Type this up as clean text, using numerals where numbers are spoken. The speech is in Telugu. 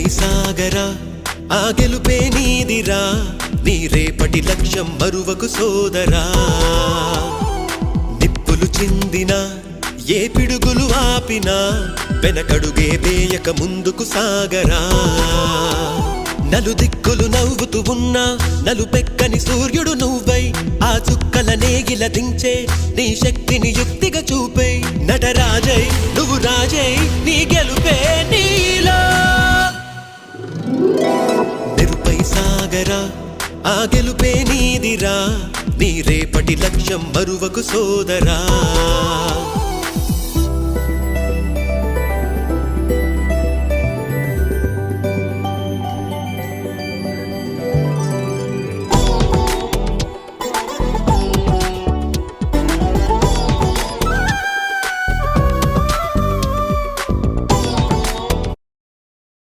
సాగరా ఆ గెలుపే నీదిరా నీ రేపటి లక్ష్యం మరువకు సోదరా నిప్పులు చిందినా ఏ పిడుగులు ఆపినా వెనకడుగే వేయక ముందుకు సాగరా నలుదిక్కులు నవ్వుతూ ఉన్నా నలుపెక్కని సూర్యుడు నువ్వై ఆ చుక్కల నేగిల దించే నీ శక్తిని యుక్తిగా చూపే నటరాజై నువ్వు రాజై నీ గెలుపే నీలో మెరుపై సాగరా ఆ గెలుపే నీదిరా నీ రేపటి లక్ష్యం మరువకు సోదరా